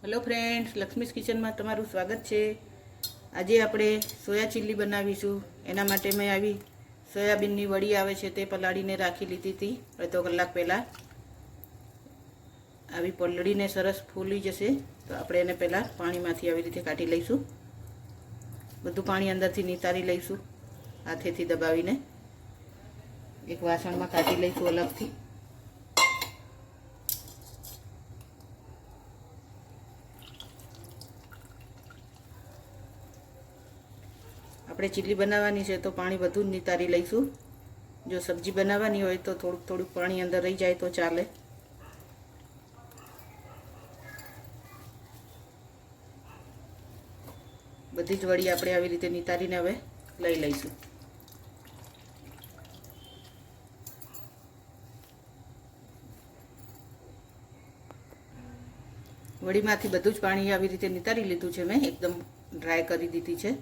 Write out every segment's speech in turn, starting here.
Hello friends, Laxmi's કિચનમાં તમારું સ્વાગત છે। આજે આપણે સોયા ચીલી બનાવીશું। એના માટે મેં આવી સોયાબીનની વડી આવે છે તે પલાળીને રાખી લીધી હતી અડધો કલાક પહેલાં। આવી પલળીને સરસ ફૂલી જશે તો આપણે એને પહેલાં પાણીમાંથી આવી રીતે કાઢી લઈશું। બધું પાણી અંદરથી નિતારી લઈશું હાથેથી દબાવીને। એક વાસણમાં કાઢી લઈશું અલગથી। આપણે ચીલી બનાવવાની છે તો પાણી બધું જ નિતારી લઈશું। જો સબ્જી બનાવવાની હોય તો થોડુંક થોડુંક પાણી અંદર રહી જાય તો ચાલે। બધી જ વડી આપણે આવી રીતે નિતારીને હવે લઈ લઈશું। વડીમાંથી બધું જ પાણી આવી રીતે નિતારી લીધું છે મેં, એકદમ ડ્રાય કરી દીધી છે।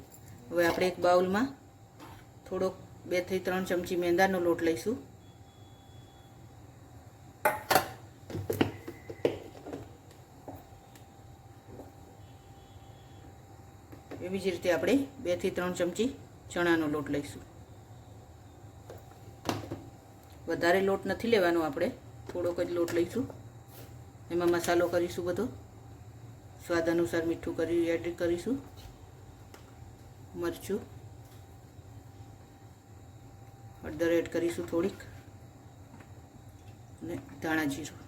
હવે આપણે એક બાઉલમાં થોડોક 2 થી 3 ચમચી મેંદાનો લોટ લઈશું। એવી જ રીતે આપણે 2 થી 3 ચમચી ચણાનો લોટ લઈશું। વધારે લોટ નથી લેવાનો, આપણે થોડોક જ લોટ લઈશું। એમાં મસાલો કરીશું બધો, સ્વાદ અનુસાર મીઠું એડ કરીશું, મરચું, હળદર એડ કરીશું થોડીક, અને ધાણા જીરું।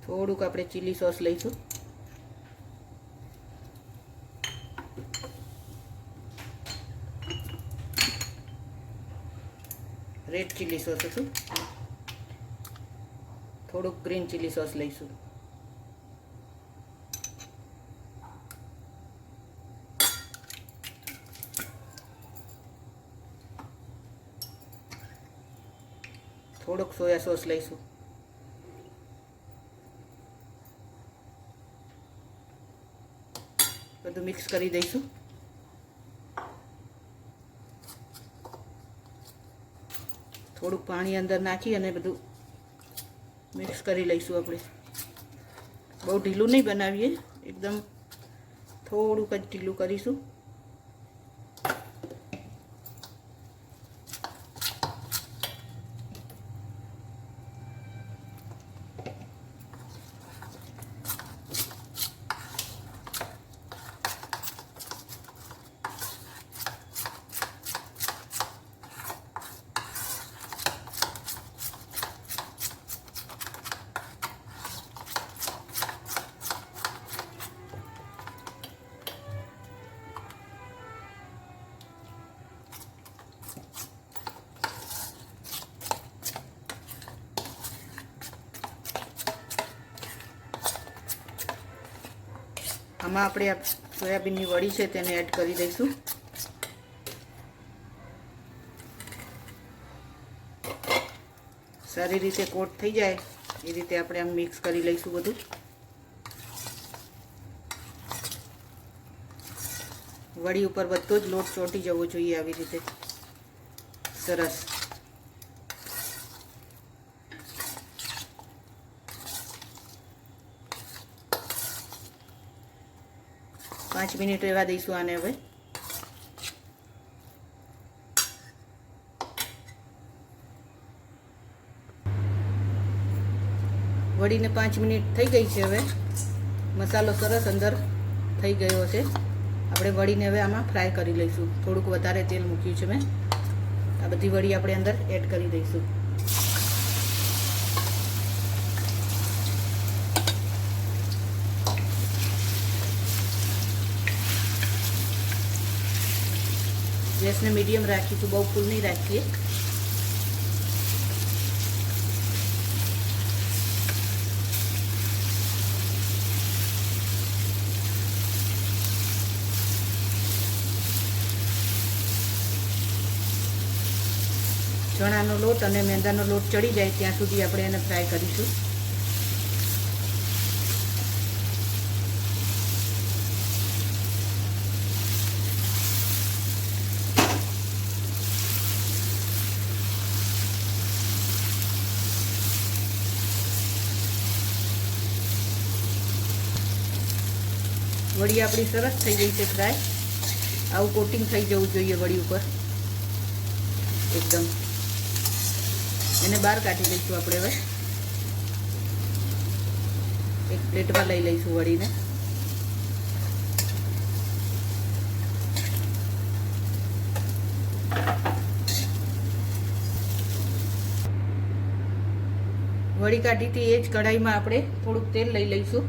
થોડુંક આપણે ચીલી સોસ લઈશું। રેડ ચીલી સોસ હતું, થોડુંક ગ્રીન ચીલી સોસ લઈશું। થોડુંક સોયા સોસ લઈશું। બધું મિક્સ કરી દઈશું। થોડુંક પાણી અંદર નાખી અને બધું મિક્સ કરી લઈશું। આપણે બહુ ઢીલું નહીં બનાવીએ, એકદમ થોડુંક જ ઢીલું કરીશું। આમાં આપણે આ સોયાબીનની વડી છે તેને એડ કરી દઈશું। સારી રીતે કોટ થઈ જાય એ રીતે આપણે આમ મિક્સ કરી લઈશું બધું। વડી ઉપર બધો જ લોટ ચોંટી જવો જોઈએ આવી રીતે સરસ। પાંચ મિનિટ રહેવા દઈશું આને। હવે વડીને 5 મિનિટ થઈ ગઈ છે। હવે મસાલો સરસ અંદર થઈ ગયો છે। આપણે વડીને હવે આમાં ફ્રાય કરી લઈશું। થોડુંક વધારે તેલ મૂક્યું છે મેં। આ બધી વડી આપણે અંદર એડ કરી દઈશું। ગેસને મીડિયમ રાખીશું, બહુ ફૂલ નહીં રાખીએ। ચણાનો લોટ અને મેંદાનો લોટ ચડી જાય ત્યાં સુધી આપણે એને ફ્રાય કરીશું। વડી આપણી સરસ થઈ ગઈ છે ફ્રાય. આવું કોટિંગ થઈ જવું જોઈએ વડી ઉપર એકદમ. એને બહાર કાઢી લઈશું આપણે હવે. એક પ્લેટમાં લઈ લઈશું વડીને. વડી કાઢી હતી એ જ કઢાઈમાં આપણે થોડુંક તેલ લઈ લઈશું.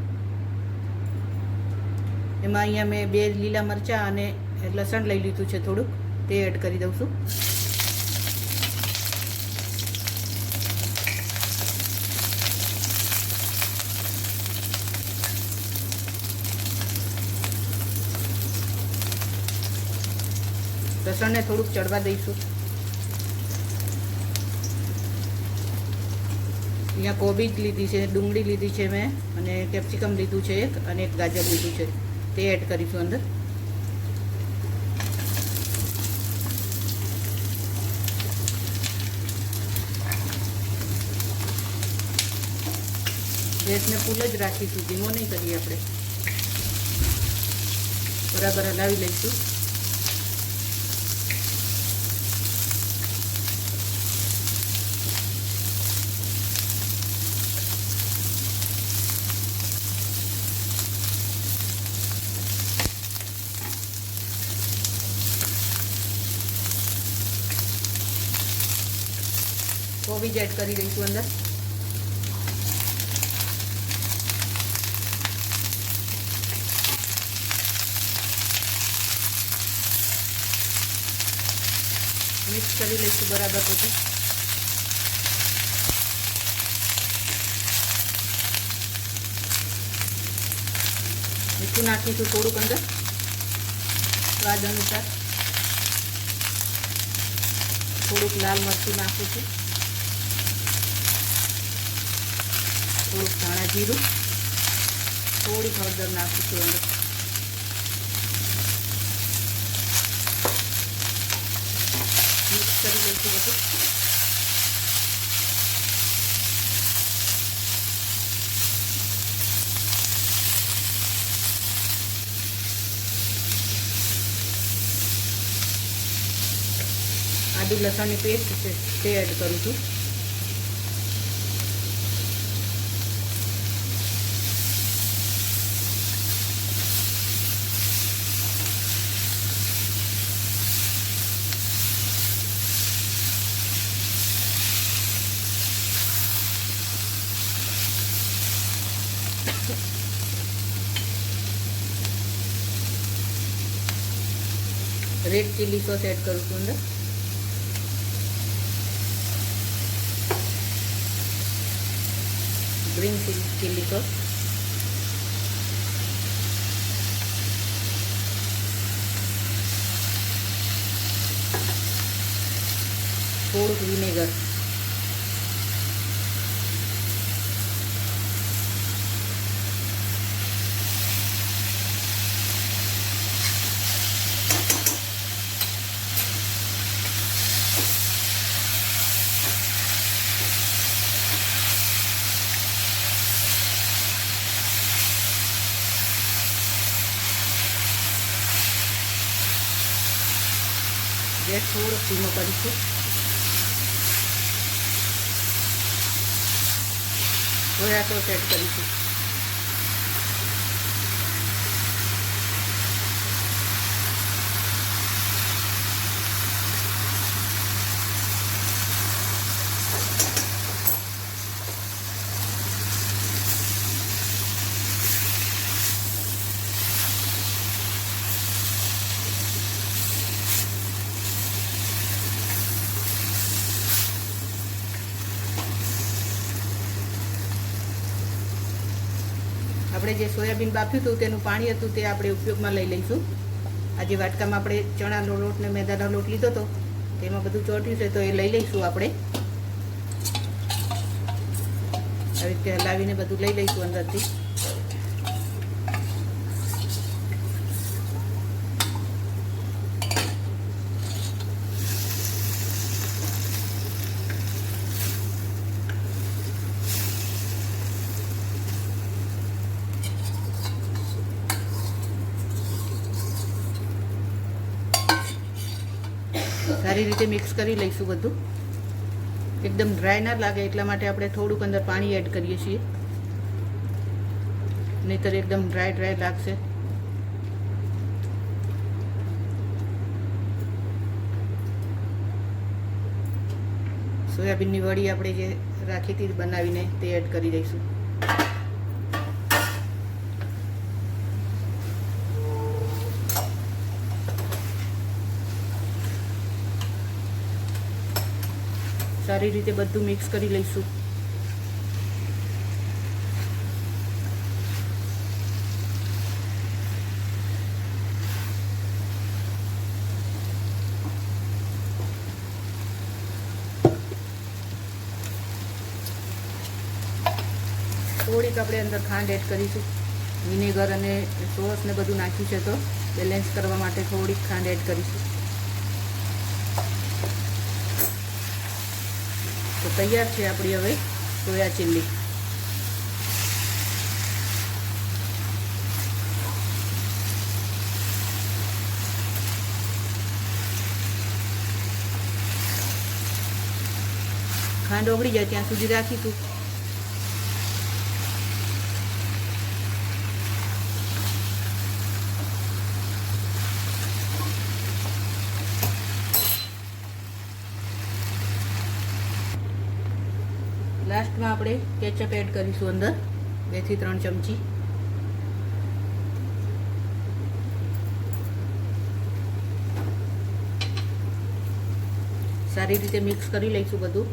એમાં અહીંયા મેં 2 લીલા મરચાં અને લસણ લઈ લીધું છે થોડુંક, તે એડ કરી દઉં છું. લસણને થોડુંક ચડવા દઈશું. અહીંયા કોબીજ લીધી છે, ડુંગળી લીધી છે મેં, અને કેપ્સિકમ લીધું છે એક, અને એક ગાજર લીધું છે, તે એડ કરીશું અંદર. ગેસને ફૂલ જ રાખીશું, ધીમો નહીં કરીએ આપણે. બરાબર હલાવી લઈશું. કોબીજ એડ કરી દઈશું અંદર. મિક્સ કરી લઈશું બરાબર બધું. મીઠું નાખીશું થોડુંક અંદર સ્વાદ અનુસાર. થોડુંક લાલ મરચું નાખું છું, થોડુંક ધાણા જીરું, થોડીક હળદર નાખું છું અંદર. મિક્સ કરી લઈશું બધું. આદુ લસણની પેસ્ટ છે તે એડ કરું છું. રેડ ચીલી સોસ એડ કરું છું અંદર. ગ્રીન ચીલી સોસ, થોડુંક વિનેગર, ગેસ થોડો ધીમો કરીશું. સોયા સોસ એડ કરીશું. આપણે જે સોયાબીન બાફ્યું હતું તેનું પાણી હતું તે આપણે ઉપયોગમાં લઈ લઈશું. આજે વાટકામાં આપણે ચણાનો લોટ ને મેદાનો લોટ લીધો હતો, તેમાં બધું ચોટ્યું છે તો એ લઈ લઈશું આપણે. આવી રીતે હલાવીને બધું લઈ લઈશું અંદરથી. સારી રીતે મિક્સ કરી લઈશું બધું. એકદમ ડ્રાય ના લાગે એટલા માટે આપણે થોડુંક અંદર પાણી એડ કરીએ છીએ, નહીંતર એકદમ ડ્રાય લાગશે. સોયાબીનની વડી આપણે જે રાખી હતી બનાવીને તે એડ કરી દઈશું. સારી રીતે બધું મિક્સ કરી લઈશું. થોડીક આપણે અંદર ખાંડ એડ કરીશું. વિનેગર અને સોસ ને બધું નાખ્યું છે તો બેલેન્સ કરવા માટે થોડીક ખાંડ એડ કરીશું. તો તૈયાર છે આપણી હવે સોયા ચીલ્લી. ખાંડ ઓગળી જાય ત્યાં સુધી રાખીશું. લાસ્ટમાં આપણે કેચઅપ એડ કરીશું અંદર 2 થી 3 ચમચી. સારી રીતે મિક્સ કરી લઈશું બધું.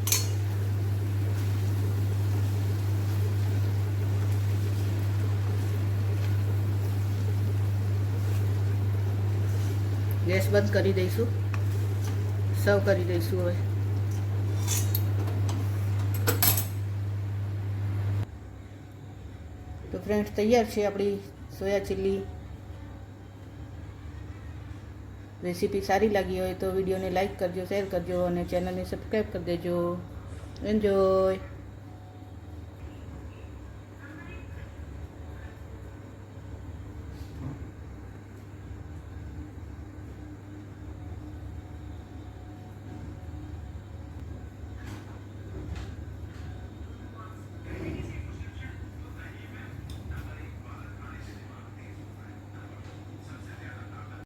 ગેસ બંધ કરી દઈશું. સર્વ કરી દઈશું હવે. તો ફ્રેન્ડ્સ, તૈયાર છે આપણી સોયા ચીલ્લી. રેસીપી સારી લાગી હોય તો વિડીયોને લાઈક કરજો, શેર કરજો અને ચેનલને સબસ્ક્રાઈબ કરી દેજો. એન્જોય.